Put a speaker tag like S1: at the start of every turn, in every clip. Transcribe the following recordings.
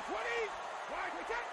S1: 20. Wide, we check.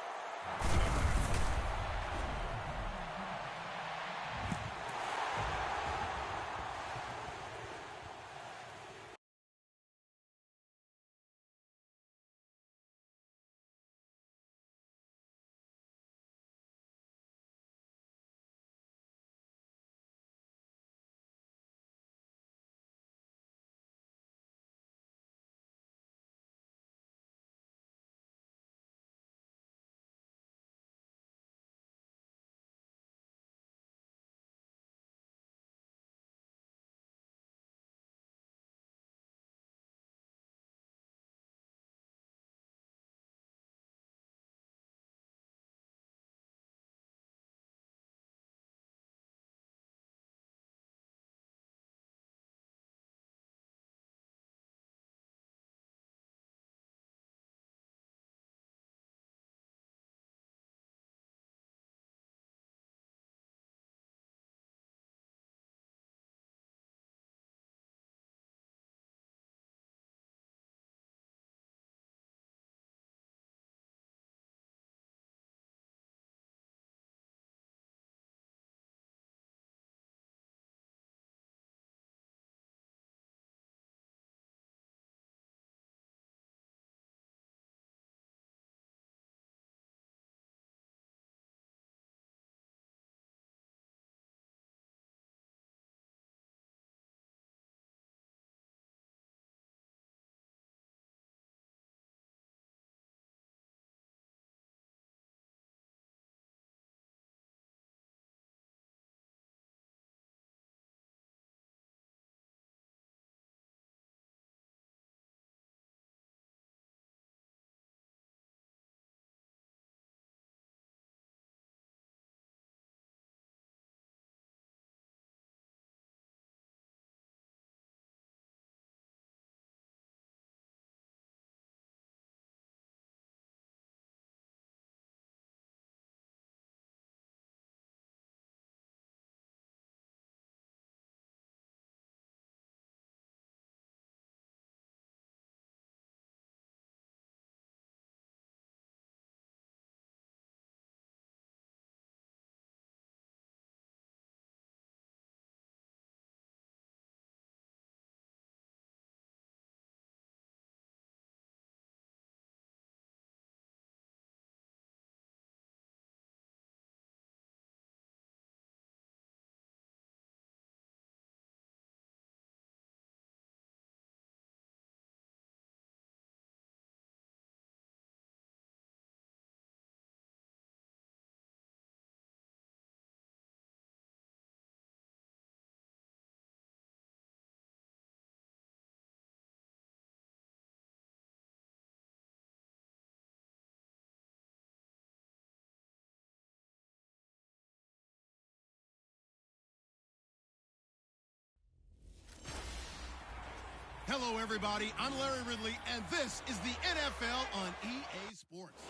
S2: Hello, everybody. I'm Larry Ridley, and this is the NFL on EA Sports.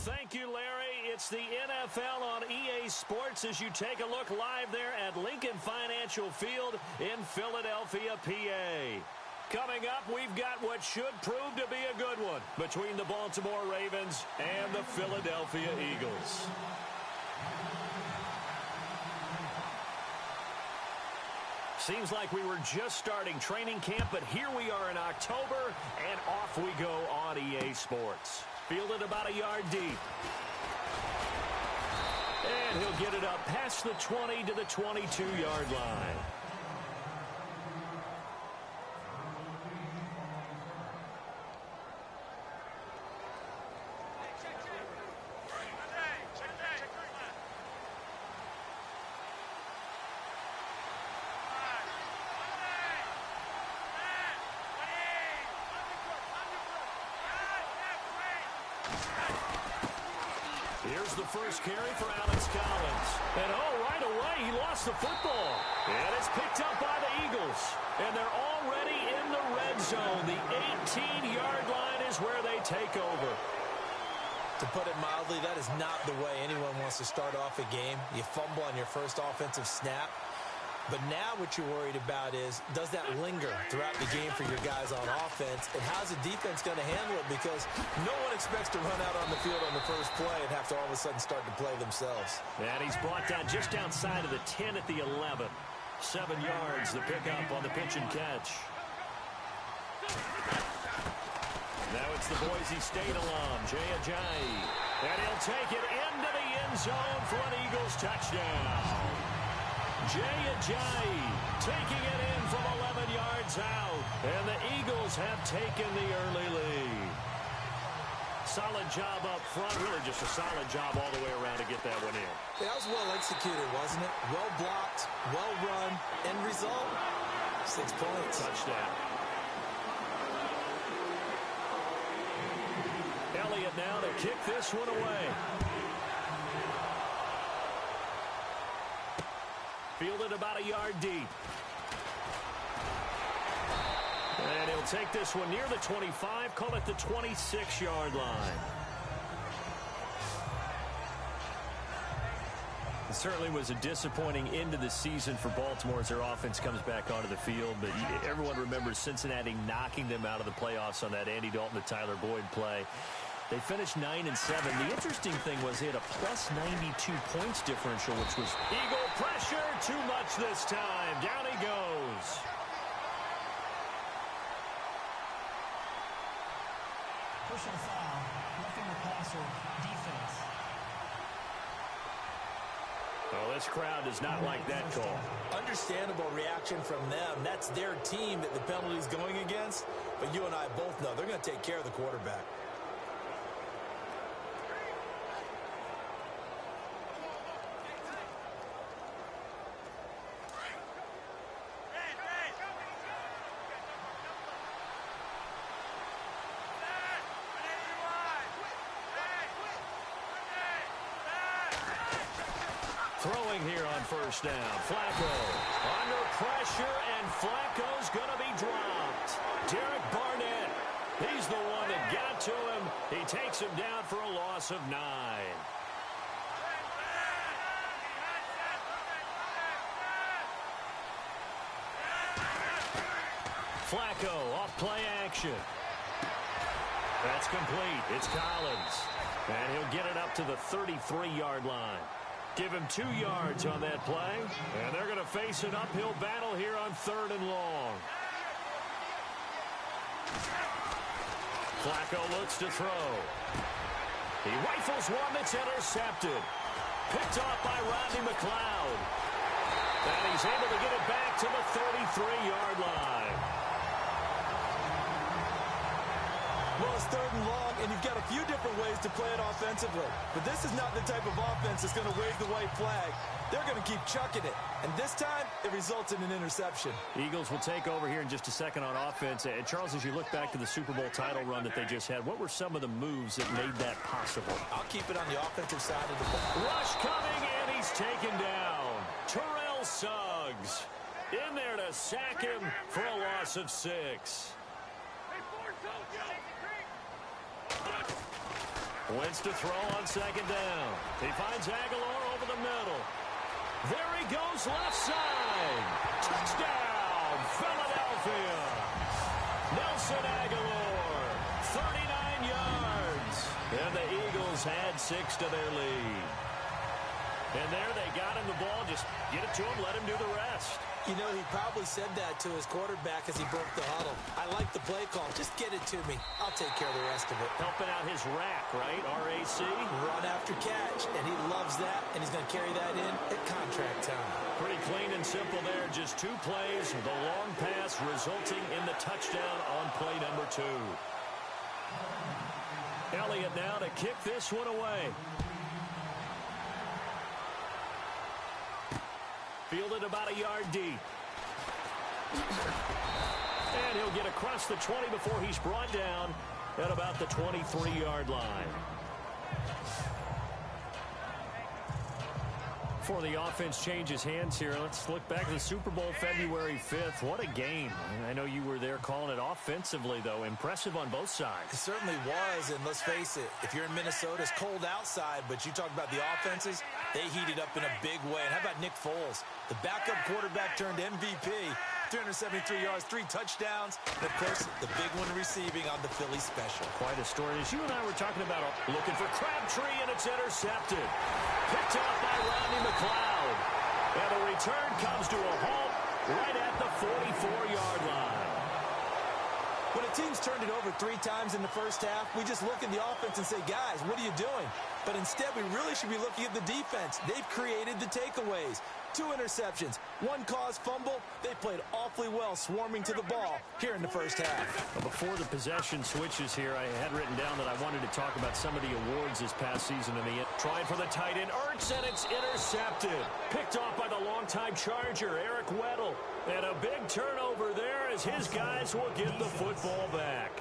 S3: Thank you, Larry. It's the NFL on EA Sports as you take a look live there at Lincoln Financial Field in Philadelphia, PA. Coming up, we've got what should prove to be a good one between the Baltimore Ravens and the Philadelphia Eagles. Seems like we were just starting training camp, but here we are in October, and off we go on EA Sports. Fielded about a yard deep. And he'll get it up past the 20 to the 22-yard line. Here's the first carry for Alex Collins. And right away, he lost the football. And it's picked up by the Eagles. And they're already in the red zone. The 18-yard line is where they take over.
S4: To put it mildly, that is not the way anyone wants to start off a game. You fumble on your first offensive snap. But now what you're worried about is, does that linger throughout the game for your guys on offense? And how's the defense going to handle it? Because no one expects to run out on the field on the first play and have to all of a sudden start to play themselves.
S3: And he's brought down just outside of the 10 at the 11. 7 yards, the pickup on the pitch and catch. Now it's the Boise State alum, Jay Ajayi. And he'll take it into the end zone for an Eagles touchdown. Jay Ajayi taking it in from 11 yards out. And the Eagles have taken the early lead. Solid job up front. Really just a solid job all the way around to get that one in.
S4: That was well executed, wasn't it? Well blocked, well run. End result, 6 points.
S3: Touchdown. Elliott now to kick this one away. Fielded about a yard deep. And he'll take this one near the 25, call it the 26-yard line. It certainly was a disappointing end of the season for Baltimore as their offense comes back onto the field. But everyone remembers Cincinnati knocking them out of the playoffs on that Andy Dalton to Tyler Boyd play. They finished 9-7. The interesting thing was they had a plus 92 points differential, which was Eagle pressure. Too much this time. Down he goes.
S5: Personal foul. Roughing the passer. Defense.
S3: Well, this crowd does not like that call.
S4: Understandable reaction from them. That's their team that the penalty's going against. But you and I both know they're going to take care of the quarterback.
S3: Throwing here on first down. Flacco under pressure, and Flacco's going to be dropped. Derek Barnett, he's the one that got to him. He takes him down for a loss of 9. Flacco off play action. That's complete. It's Collins. And he'll get it up to the 33-yard line. Give him 2 yards on that play. And they're going to face an uphill battle here on 3rd and long. Flacco looks to throw. He rifles one that's intercepted. Picked off by Rodney McLeod. And he's able to get it back to the 33-yard line.
S4: Well, it's 3rd and long, and you've got a few different ways to play it offensively. But this is not the type of offense that's going to wave the white flag. They're going to keep chucking it. And this time, it results in an interception.
S3: Eagles will take over here in just a second on offense. And Charles, as you look back to the Super Bowl title run that they just had, what were some of the moves that made that possible?
S4: I'll keep it on the offensive side of the ball.
S3: Rush coming, and he's taken down. Terrell Suggs in there to sack him for a loss of 6. Wentz to throw on 2nd down. He finds Aguilar over the middle. There he goes, left side. Touchdown, Philadelphia. Nelson Aguilar, 39 yards. And the Eagles had 6 to their lead. And there they got him the ball. Just get it to him, let him do the rest.
S4: You know, he probably said that to his quarterback as he broke the huddle. I like the play call. Just get it to me. I'll take care of the rest of it.
S3: Helping out his rack, right? RAC.
S4: Run after catch, and he loves that, and he's going to carry that in at contract time.
S3: Pretty clean and simple there. Just 2 plays. The long pass resulting in the touchdown on play number 2. Elliott now to kick this one away. Fielded about a yard deep. And he'll get across the 20 before he's brought down at about the 23-yard line. Before the offense changes hands here, let's look back to the Super Bowl February 5th. What a game. I know you were there calling it offensively, though. Impressive on both sides.
S4: It certainly was, and let's face it, if you're in Minnesota, it's cold outside, but you talk about the offenses, they heated up in a big way. And how about Nick Foles? The backup quarterback turned MVP, 373 yards, 3 touchdowns, and, of course, the big one receiving on the Philly special.
S3: Quite a story. As you and I were talking about, looking for Crabtree, and it's intercepted. Picked off by Rodney McLeod. And the return comes to a halt right at the 44-yard line.
S4: When a team's turned it over 3 times in the first half, we just look at the offense and say, guys, what are you doing? But instead, we really should be looking at the defense. They've created the takeaways. 2 interceptions, 1 caused fumble. They played awfully well swarming to the ball here in the first half.
S3: Well, before the possession switches here, I had written down that I wanted to talk about some of the awards this past season in the end. Trying for the tight end, Ertz, and it's intercepted. Picked off by the longtime Charger, Eric Weddle. And a big turnover there as his guys will get the football back.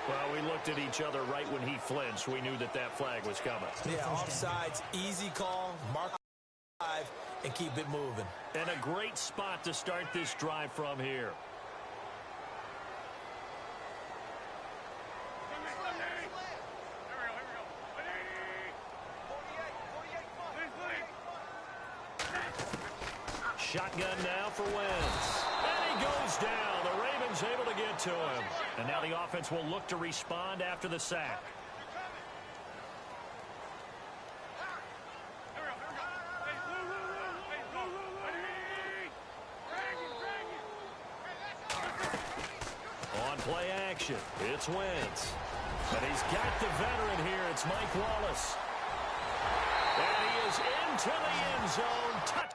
S3: Well, we looked at each other right when he flinched. We knew that that flag was coming.
S4: Yeah, offsides, easy call, mark 5, and keep it moving.
S3: And a great spot to start this drive from here. Shotgun now for Wentz. And he goes down. The Ravens able to get to him. And now the offense will look to respond after the sack. On play action, it's Wentz. And he's got the veteran here. It's Mike Wallace. And he is into the end zone. Touchdown.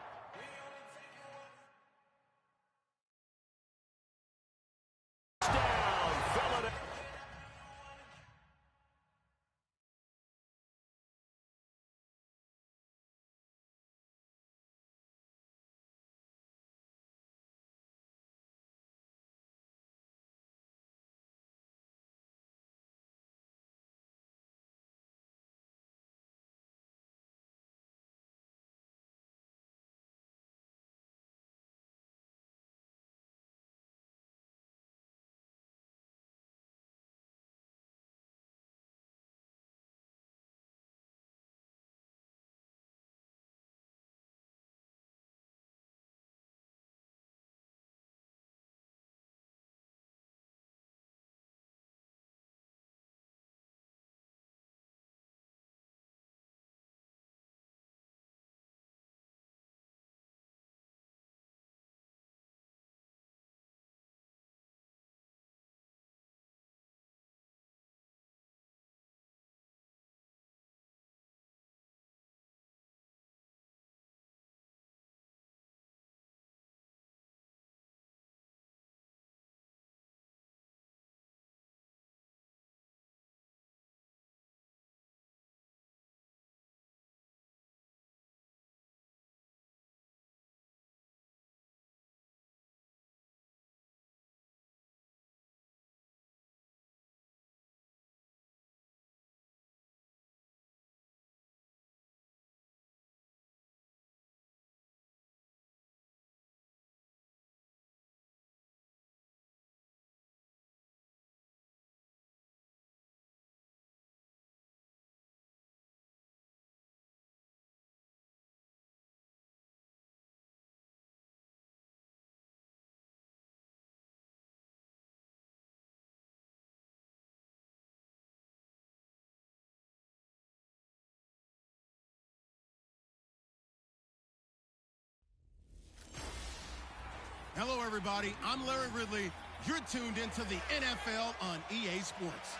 S2: Hello, everybody. I'm Larry Ridley. You're tuned into the NFL on EA Sports.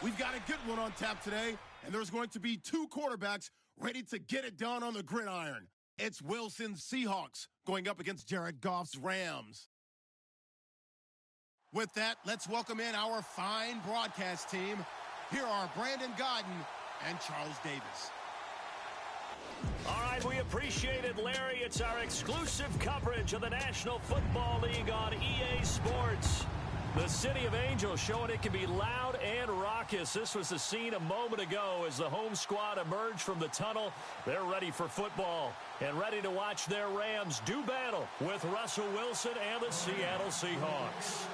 S2: We've got a good one on tap today, and there's going to be 2 quarterbacks ready to get it done on the gridiron. It's Wilson's Seahawks going up against Jared Goff's Rams. With that, let's welcome in our fine broadcast team. Here are Brandon Godden and Charles Davis.
S3: All right, we appreciate it, Larry. It's our exclusive coverage of the National Football League on EA Sports. The City of Angels showing it can be loud and raucous. This was the scene a moment ago as the home squad emerged from the tunnel. They're ready for football and ready to watch their Rams do battle with Russell Wilson and the Seattle Seahawks.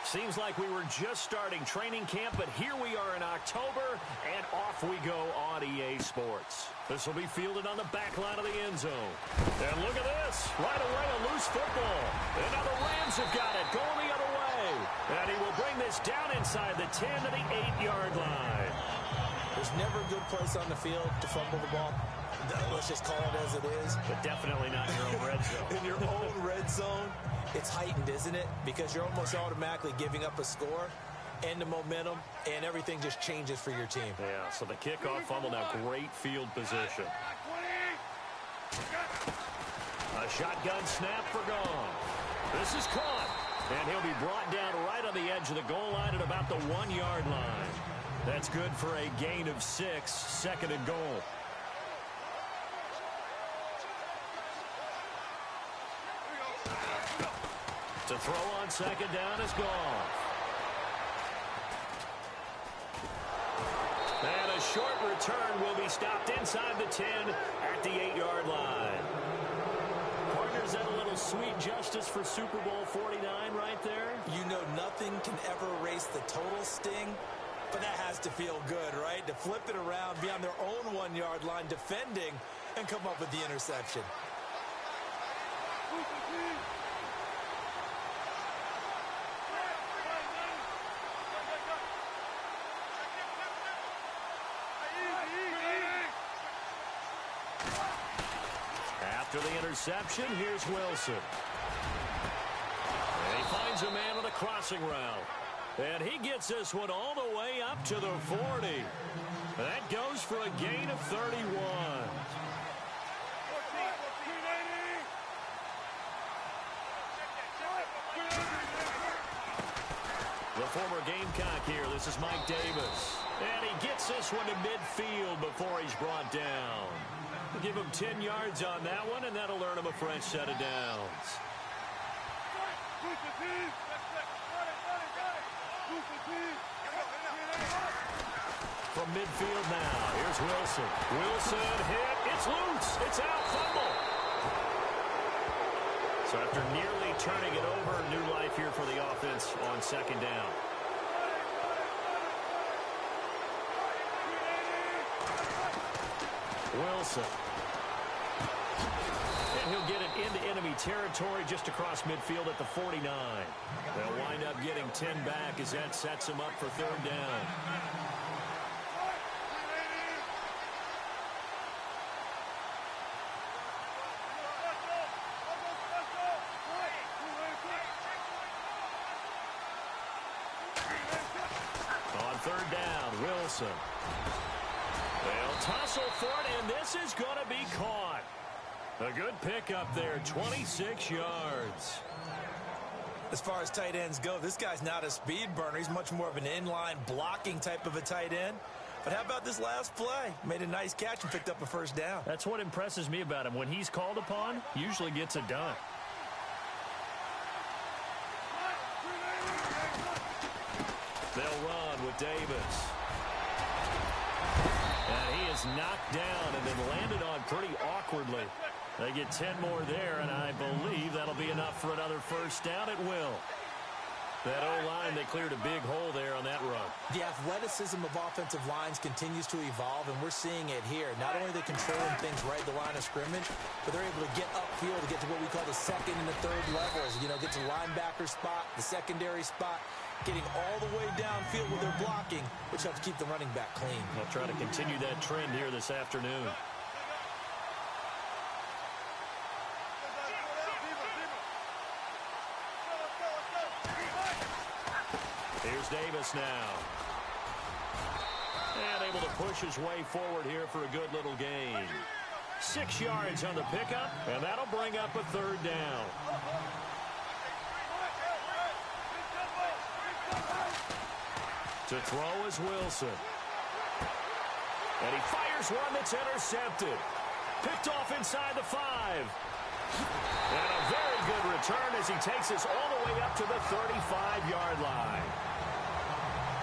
S3: Seems like we were just starting training camp, but here we are in October, and off we go on EA Sports. This will be fielded on the back line of the end zone. And look at this. Right away, a loose football. And now the Rams have got it, going the other way. And he will bring this down inside the 10 to the 8-yard line.
S4: There's never a good place on the field to fumble the ball. Let's just call it as it is.
S3: But definitely not in your own red zone.
S4: In your own red zone, it's heightened, isn't it? Because you're almost automatically giving up a score and the momentum, and everything just changes for your team.
S3: Yeah, so the kickoff fumble, now great field position. A shotgun snap for gone. This is caught, and he'll be brought down right on the edge of the goal line at about the 1-yard line. That's good for a gain of 6, second and goal. To throw on second down is gone. And a short return will be stopped inside the 10 at the 8-yard line. Partner, is that a little sweet justice for Super Bowl 49 right there?
S4: You know nothing can ever erase the total sting, but that has to feel good, right? To flip it around, be on their own 1-yard line defending, and come up with the interception.
S3: After the interception, here's Wilson. And he finds a man on the crossing route. And he gets this one all the way up to the 40. That goes for a gain of 31. The former Gamecock here. This is Mike Davis. And he gets this one to midfield before he's brought down. Give him 10 yards on that one, and that'll earn him a fresh set of downs. From midfield now, here's Wilson. Wilson hit. It's loose. It's out. Fumble. So after nearly turning it over, new life here for the offense on second down. Wilson. And he'll get it into enemy territory just across midfield at the 49. They'll wind up getting 10 back as that sets him up for third down. On third down, Wilson. They'll tussle for it, and this is going to be caught. A good pickup there, 26 yards.
S4: As far as tight ends go, this guy's not a speed burner. He's much more of an inline blocking type of a tight end. But how about this last play? Made a nice catch and picked up a first down.
S3: That's what impresses me about him. When he's called upon, usually gets it done. They'll run with Davis. And he is knocked down and then landed on pretty awkwardly. They get 10 more there, and I believe that'll be enough for another first down. It will. That O-line, they cleared a big hole there on that run.
S4: The athleticism of offensive lines continues to evolve, and we're seeing it here. Not only are they controlling things right at the line of scrimmage, but they're able to get upfield to get to what we call the second and the third levels. You know, get to the linebacker spot, the secondary spot, getting all the way downfield with their blocking, which helps keep the running back clean.
S3: They'll try to continue that trend here this afternoon. Here's Davis now. And able to push his way forward here for a good little gain. 6 yards on the pickup, and that'll bring up a third down. To throw is Wilson. And he fires one that's intercepted. Picked off inside the 5. And a very good return as he takes us all the way up to the 35-yard line.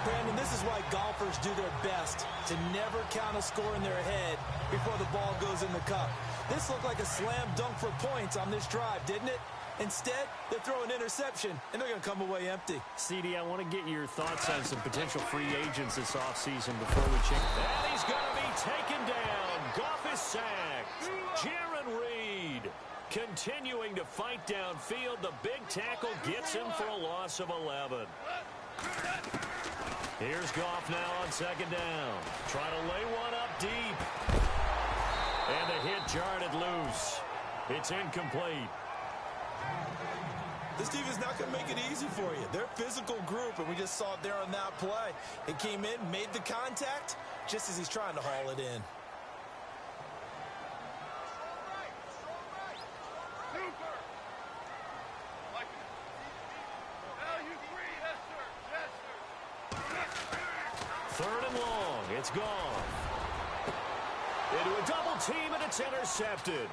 S4: Brandon, this is why golfers do their best to never count a score in their head before the ball goes in the cup. This looked like a slam dunk for points on this drive, didn't it? Instead, they throw an interception, and they're going to come away empty.
S3: CD, I want to get your thoughts on some potential free agents this offseason before we check. And he's going to be taken down. Goff is sacked. Jaron Reed continuing to fight downfield. The big tackle gets him for a loss of 11. Here's Goff now on second down. Trying to lay one up deep. And the hit jarred it loose. It's incomplete.
S4: This team is not going to make it easy for you. They're a physical group, and we just saw it there on that play. It came in, made the contact, just as he's trying to haul it in.
S3: Third and long. It's gone. Into a double team, and it's intercepted.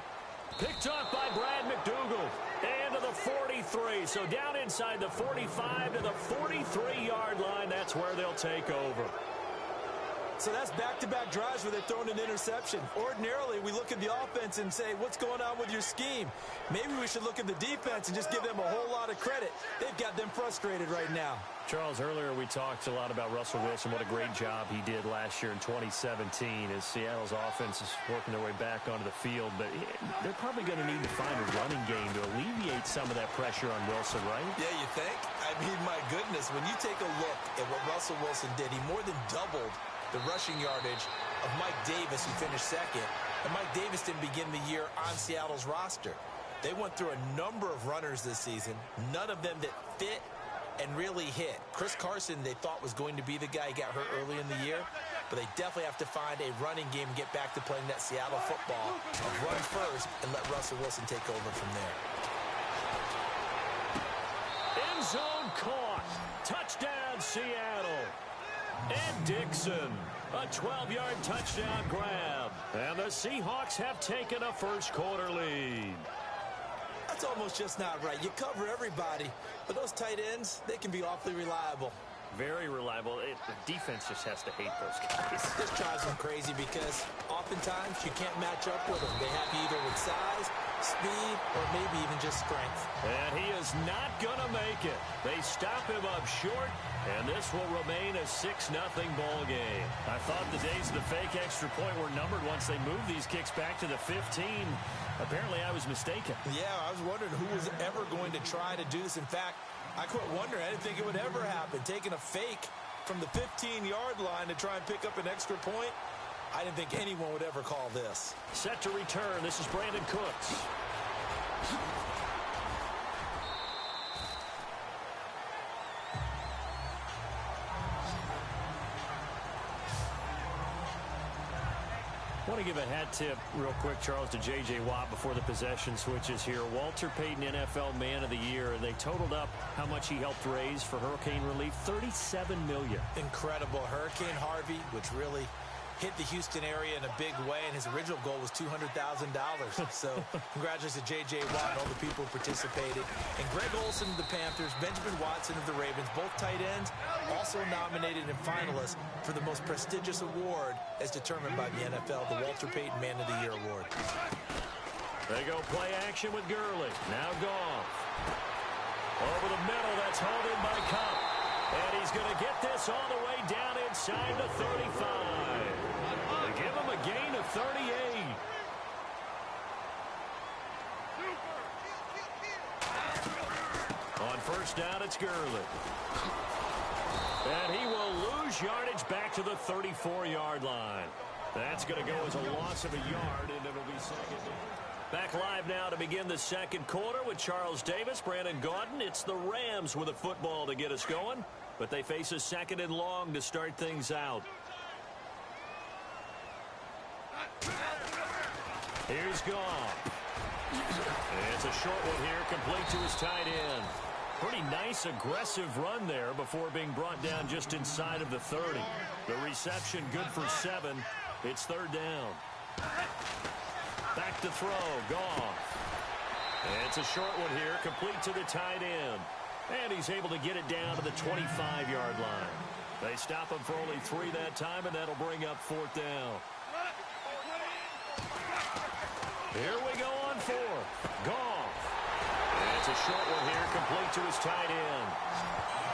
S3: Picked off by Brad McDougal. And to the 43. So down inside the 45 to the 43-yard line. That's where they'll take over.
S4: So that's back-to-back drives where they've thrown an interception. Ordinarily, we look at the offense and say, what's going on with your scheme? Maybe we should look at the defense and just give them a whole lot of credit. They've got them frustrated right now.
S3: Charles, earlier we talked a lot about Russell Wilson, what a great job he did last year in 2017 as Seattle's offense is working their way back onto the field. But they're probably going to need to find a running game to alleviate some of that pressure on Wilson, right?
S4: Yeah, you think? I mean, my goodness, when you take a look at what Russell Wilson did, he more than doubled the rushing yardage of Mike Davis, who finished second. And Mike Davis didn't begin the year on Seattle's roster. They went through a number of runners this season, none of them that fit and really hit. Chris Carson, they thought was going to be the guy. He got hurt early in the year. But they definitely have to find a running game and get back to playing that Seattle football of run first and let Russell Wilson take over from there.
S3: End zone caught. Touchdown, Seattle. And Dixon, a 12-yard touchdown grab. And the Seahawks have taken a first-quarter lead.
S4: That's almost just not right. You cover everybody, but those tight ends, they can be awfully reliable.
S3: Very reliable. The defense just has to hate those guys.
S4: This drives them crazy because oftentimes you can't match up with them. They have you either with size, speed, or maybe even just strength.
S3: And he is not going to make it. They stop him up short, and this will remain a 6-0 ball game. I thought the days of the fake extra point were numbered once they moved these kicks back to the 15. Apparently, I was mistaken.
S4: Yeah, I was wondering who was ever going to try to do this. In fact, I quit wondering. I didn't think it would ever happen. Taking a fake from the 15-yard line to try and pick up an extra point, I didn't think anyone would ever call this.
S3: Set to return. This is Brandon Cooks. I want to give a hat tip real quick, Charles, to J.J. Watt before the possession switches here. Walter Payton, NFL Man of the Year. They totaled up how much he helped raise for hurricane relief, $37 million.
S4: Incredible. Hurricane Harvey, which really hit the Houston area in a big way, and his original goal was $200,000. So congratulations to J.J. Watt and all the people who participated. And Greg Olsen of the Panthers, Benjamin Watson of the Ravens, both tight ends, also nominated and finalists for the most prestigious award as determined by the NFL, the Walter Payton Man of the Year Award.
S3: They go play action with Gurley. Now Goff. Over the middle, that's hauled in by Cup. And he's going to get this all the way down inside the 35. They give him a gain of 38. On first down, it's Gurley. And he will lose yardage back to the 34-yard line. That's going to go as a loss of a yard, and it'll be second down. Back live now to begin the second quarter with Charles Davis, Brandon Gaudin. It's the Rams with a football to get us going, but they face a second and long to start things out. Here's Goff. It's a short one here, complete to his tight end. Pretty nice, aggressive run there before being brought down just inside of the 30. The reception good for 7. It's third down. Back to throw. Goff. It's a short one here, complete to the tight end. And he's able to get it down to the 25-yard line. They stop him for only 3 that time, and that'll bring up fourth down. Here we go on fourth. Goff. It's a short one here, complete to his tight end.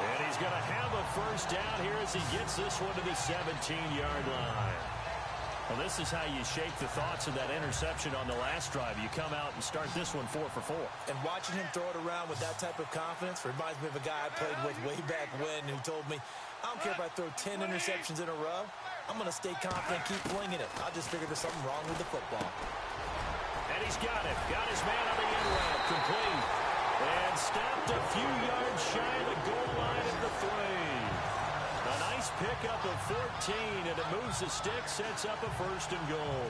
S3: And he's going to have a first down here as he gets this one to the 17-yard line. Well, this is how you shape the thoughts of that interception on the last drive. You come out and start this one 4 for 4.
S4: And watching him throw it around with that type of confidence reminds me of a guy I played with way back when who told me, I don't care if I throw 10 interceptions in a row. I'm going to stay confident, keep flinging it. I just figured there's something wrong with the football.
S3: And he's got it. Got his man on the end route. Complete. And stopped a few yards shy of the goal line at the 3. A nice pickup of 14, and it moves the stick, sets up a first and goal.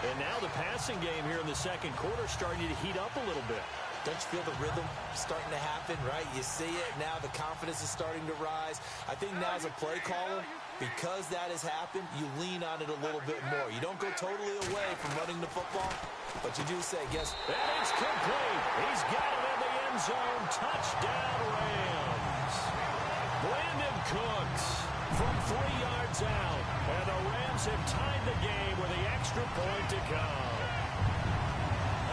S3: And now the passing game here in the second quarter starting to heat up a little bit.
S4: Don't you feel the rhythm starting to happen, right? You see it now. The confidence is starting to rise. I think now as a play caller, because that has happened, you lean on it a little bit more. You don't go totally away from running the football, but you do say, guess.
S3: And it's complete. He's got it in the end zone. Touchdown, Rams. Brandon Cooks from 3 yards out. And the Rams have tied the game with the extra point to come.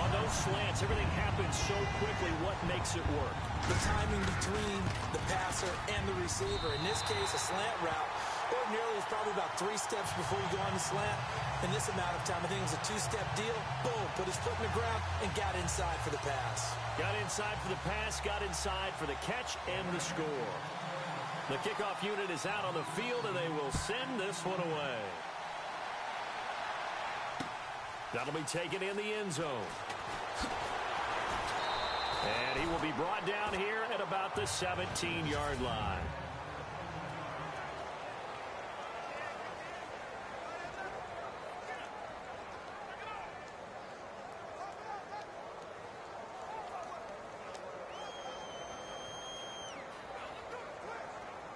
S3: On those slants, everything happens so quickly. What makes it work?
S4: The timing between the passer and the receiver. In this case, a slant route ordinarily is probably about 3 steps before you go on the slant. In this amount of time, I think it was a 2-step deal. Boom, put his foot in the ground and got inside for the pass.
S3: Got inside for the pass, got inside for the catch and the score. The kickoff unit is out on the field, and they will send this one away. That'll be taken in the end zone. And he will be brought down here at about the 17-yard line.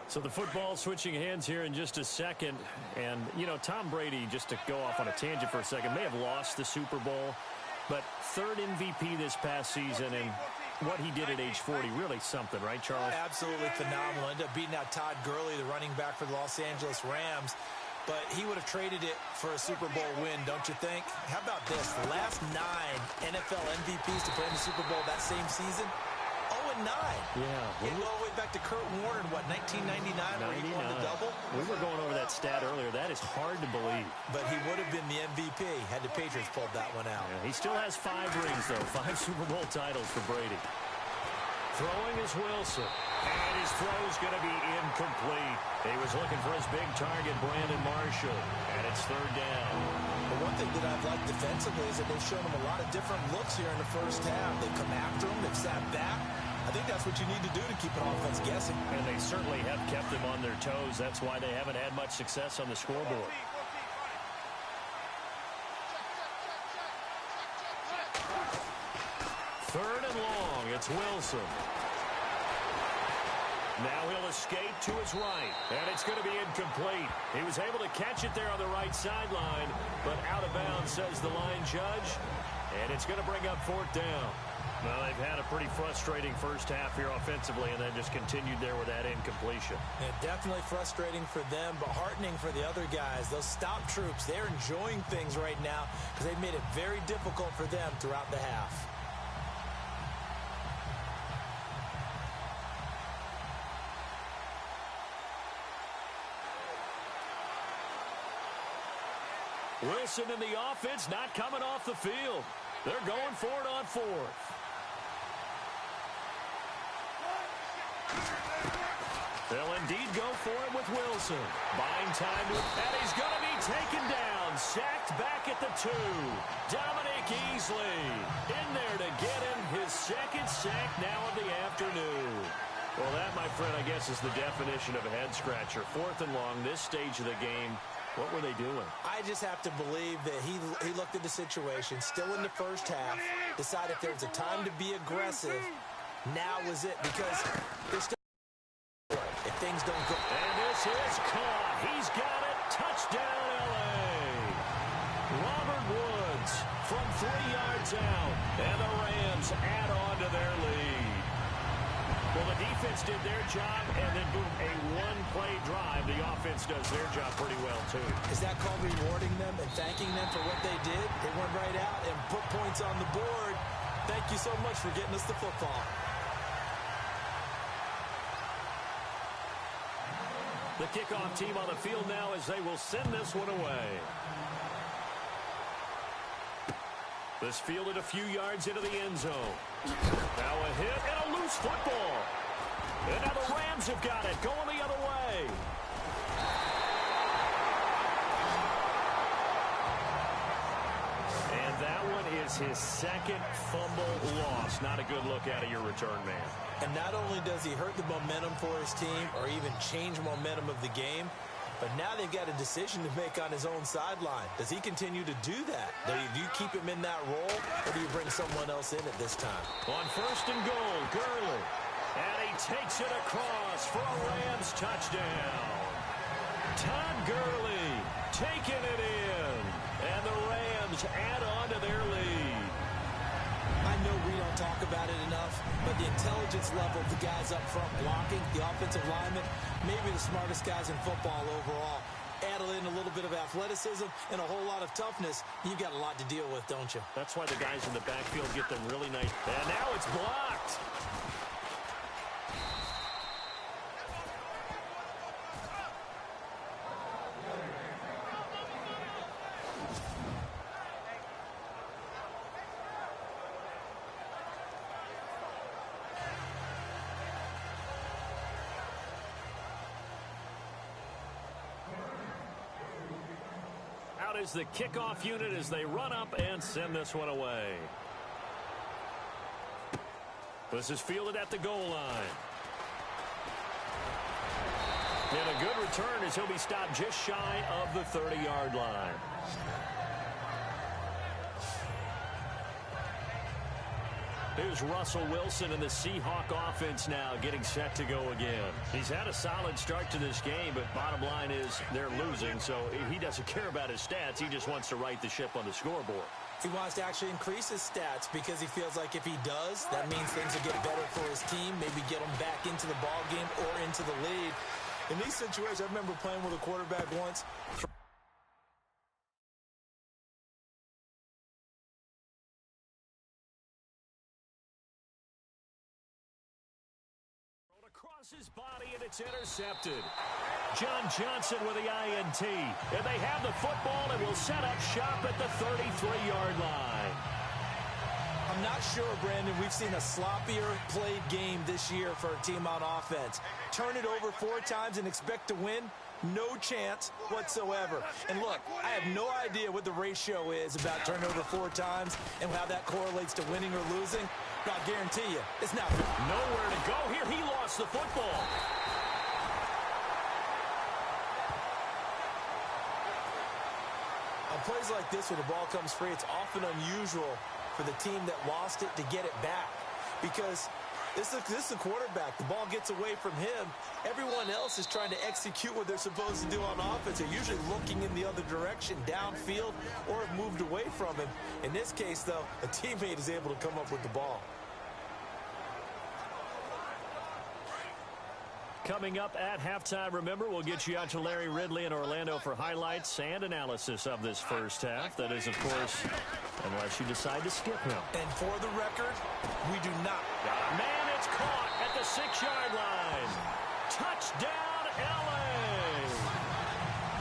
S3: So the football switching hands here in just a second. And, you know, Tom Brady, just to go off on a tangent for a second, may have lost the Super Bowl. But 3rd MVP this past season, and what he did at age 40, really something, right, Charles?
S4: Absolutely phenomenal. Ended up beating out Todd Gurley, the running back for the Los Angeles Rams. But he would have traded it for a Super Bowl win, don't you think? How about this? The last 9 NFL MVPs to play in the Super Bowl that same season, 0-9.
S3: Yeah.
S4: You go all the way back to Kurt Warner in, what, 1999, where he won the double?
S3: We were going over that stat earlier. That is hard to believe.
S4: But he would have been the MVP had the Patriots pulled that one out.
S3: Yeah, he still has 5 rings, though. 5 Super Bowl titles for Brady. Throwing is Wilson. And his throw's going to be incomplete. He was looking for his big target, Brandon Marshall. And it's third down.
S4: But one thing that I've liked defensively is that they've shown him a lot of different looks here in the first half. They've come after him. They've sat back. I think that's what you need to do to keep an offense guessing.
S3: And they certainly have kept them on their toes. That's why they haven't had much success on the scoreboard. Third and long. It's Wilson. Now he'll escape to his right. And it's going to be incomplete. He was able to catch it there on the right sideline, but out of bounds, says the line judge. And it's going to bring up fourth down. Well, they've had a pretty frustrating first half here offensively, and then just continued there with that incompletion.
S4: Yeah, definitely frustrating for them, but heartening for the other guys. Those stop troops, they're enjoying things right now because they've made it very difficult for them throughout the half.
S3: Wilson and the offense not coming off the field. They're going for it on fourth. They'll indeed go for it with Wilson. Buying time to, and he's going to be taken down. Sacked back at the 2. Dominic Easley in there to get him his second sack now of the afternoon. Well, that, my friend, I guess is the definition of a head-scratcher. Fourth and long, this stage of the game. What were they doing?
S4: I just have to believe that he looked at the situation, still in the first half, decided if there was a time to be aggressive, now is it, because they're still if things don't go.
S3: And this is caught. He's got it. Touchdown, L.A. Robert Woods from 3 yards out. And the Rams add on to their lead. Well, the defense did their job, and then boom, a one-play drive. The offense does their job pretty well, too.
S4: Is that called rewarding them and thanking them for what they did? They went right out and put points on the board. Thank you so much for getting us the football.
S3: The kickoff team on the field now as they will send this one away. This fielded a few yards into the end zone. Now a hit and a loose football. And now the Rams have got it, going the other way. And that one is his second fumble loss. Not a good look out of your return man.
S4: And not only does he hurt the momentum for his team or even change momentum of the game, but now they've got a decision to make on his own sideline. Does he continue to do that? Do you keep him in that role, or do you bring someone else in at this time?
S3: On 1st and goal, Gurley. And he takes it across for a Rams touchdown. Todd Gurley taking it in. And the Rams add on to their lead.
S4: I know we don't talk about it enough, but the intelligence level of the guys up front blocking, the offensive linemen, maybe the smartest guys in football overall. Add in a little bit of athleticism and a whole lot of toughness, you've got a lot to deal with, don't you?
S3: That's why the guys in the backfield get them really nice. And now it's blocked. Is the kickoff unit as they run up and send this one away. This is fielded at the goal line. And a good return as he'll be stopped just shy of the 30-yard line. Here's Russell Wilson and the Seahawk offense now getting set to go again. He's had a solid start to this game, but bottom line is they're losing, so he doesn't care about his stats. He just wants to right the ship on the scoreboard.
S4: He wants to actually increase his stats because he feels like if he does, that means things will get better for his team, maybe get him back into the ball game or into the lead. In these situations, I remember playing with a quarterback once.
S3: His body, and it's intercepted. John Johnson with the INT. And they have the football and will set up shop at the 33-yard line.
S4: I'm not sure, Brandon, we've seen a sloppier played game this year for a team on offense. Turn it over 4 times and expect to win? No chance whatsoever. And look, I have no idea what the ratio is about turnover 4 times and how that correlates to winning or losing. But I guarantee you, it's not.
S3: Nowhere to go here. He lost the football.
S4: On plays like this where the ball comes free, it's often unusual for the team that lost it to get it back. Because this is a quarterback. The ball gets away from him. Everyone else is trying to execute what they're supposed to do on offense. They're usually looking in the other direction, downfield, or have moved away from him. In this case, though, a teammate is able to come up with the ball.
S3: Coming up at halftime, remember, we'll get you out to Larry Ridley in Orlando for highlights and analysis of this first half. That is, of course, unless you decide to skip him.
S4: And for the record, we do not.
S3: Man, it's caught at the 6-yard line. Touchdown, L.A.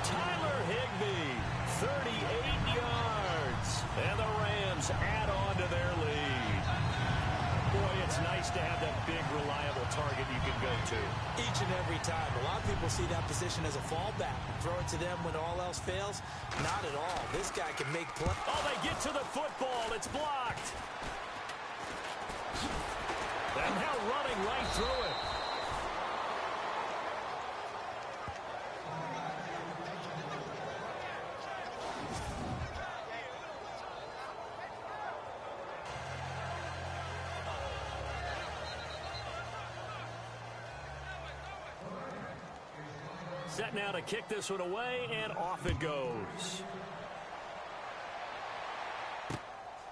S3: Tyler Higbee, 38 yards. And the Rams add on to their lead. Boy, it's nice to have that big, reliable target you can go to.
S4: Each and every time. A lot of people see that position as a fallback. Throw it to them when all else fails. Not at all. This guy can make play.
S3: Oh, they get to the football. It's blocked. And now running right through it. Set now to kick this one away, and off it goes.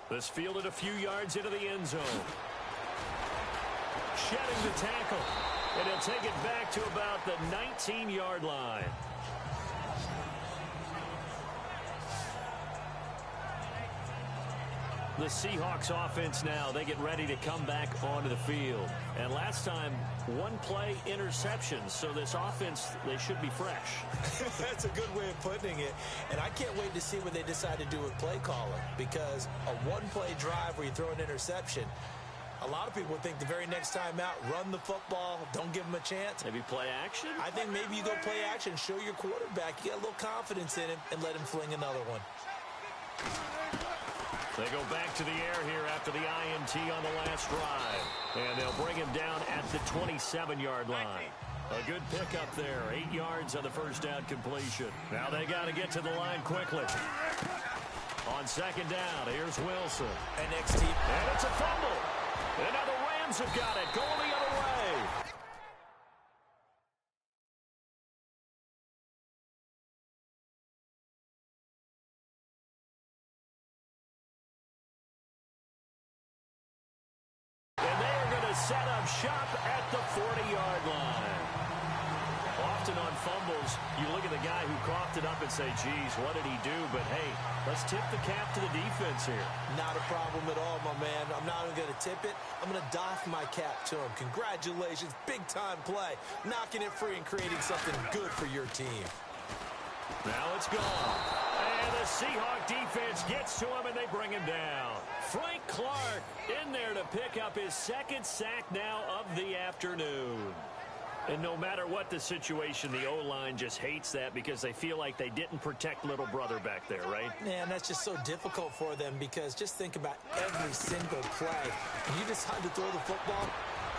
S3: This fielded a few yards into the end zone. Shedding the tackle. And he'll take it back to about the 19-yard line. The Seahawks offense now, they get ready to come back onto the field. And last time, one play interception. So this offense, they should be fresh.
S4: That's a good way of putting it. And I can't wait to see what they decide to do with play calling. Because a one-play drive where you throw an interception, a lot of people think the very next time out, run the football, don't give them a chance.
S3: Maybe play action?
S4: I think maybe you go play action, show your quarterback, you got a little confidence in him, and let him fling another one.
S3: They go back to the air here after the INT on the last drive. And they'll bring him down at the 27-yard line. A good pickup there, 8 yards on the first down completion. Now they got to get to the line quickly. On second down, here's Wilson.
S4: NXT.
S3: And it's a fumble. And now the Rams have got it, going the other way. And they are going to set up shop at the 40-yard line. Often on fumbles, you look at the guy who coughed it up and say, geez, what did he do? But, hey, let's tip the cap to the defense here.
S4: Not a problem at all, my man. I'm not even going to tip it. I'm going to doff my cap to him. Congratulations. Big-time play. Knocking it free and creating something good for your team.
S3: Now it's gone. And the Seahawk defense gets to him, and they bring him down. Frank Clark in there to pick up his second sack now of the afternoon. And no matter what the situation, the O-line just hates that because they feel like they didn't protect little brother back there, right?
S4: Man, that's just so difficult for them because just think about every single play. When you decide to throw the football,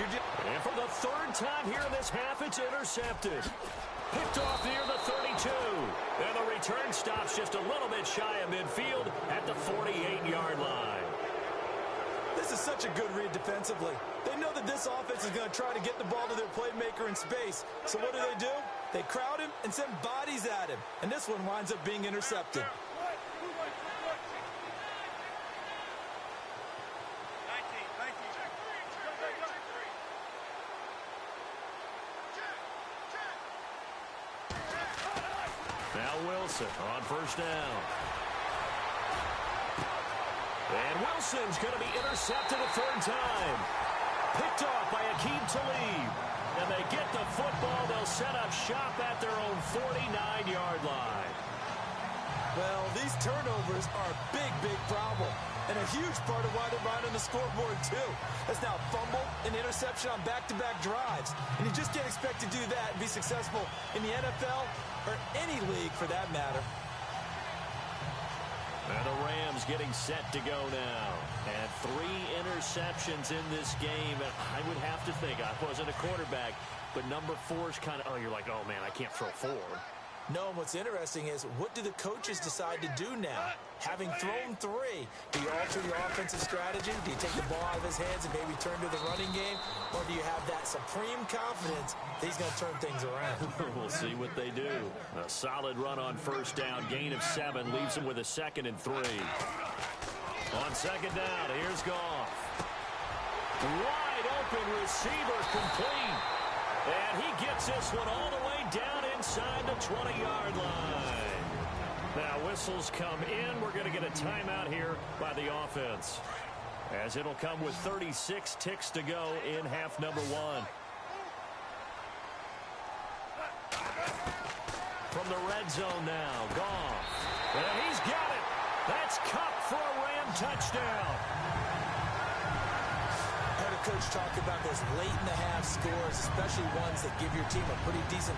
S3: and for the third time here in this half, it's intercepted. Picked off near the 32. And the return stops just a little bit shy of midfield at the 48-yard line.
S4: This is such a good read defensively. They know that this offense is going to try to get the ball to their playmaker in space. So what do? They crowd him and send bodies at him. And this one winds up being intercepted.
S3: Now Wilson on first down. And Wilson's going to be intercepted a third time. Picked off by Aqib Talib. And they get the football. They'll set up shop at their own 49-yard line.
S4: Well, these turnovers are a big, big problem. And a huge part of why they're behind on the scoreboard, too. That's now fumble and interception on back-to-back drives. And you just can't expect to do that and be successful in the NFL or any league for that matter.
S3: And the Rams getting set to go now. And 3 interceptions in this game. And I would have to think, I wasn't a quarterback, but number 4 is kind of, oh, you're like, oh, man, I can't throw 4.
S4: No, and what's interesting is, what do the coaches decide to do now? Having thrown 3, do you alter your offensive strategy? Do you take the ball out of his hands and maybe turn to the running game? Or do you have that supreme confidence that he's going to turn things around?
S3: We'll see what they do. A solid run on first down. Gain of 7 leaves him with a 2nd and 3. On second down, here's Goff. Wide open receiver complete. And he gets this one all the way down inside the 20-yard line. Now whistles come in. We're going to get a timeout here by the offense, as it'll come with 36 ticks to go in half number 1. From the red zone now, Goff. And he's got it. That's Cup for a Ram touchdown.
S4: I heard a coach talk about those late-in-the-half scores, especially ones that give your team a pretty decent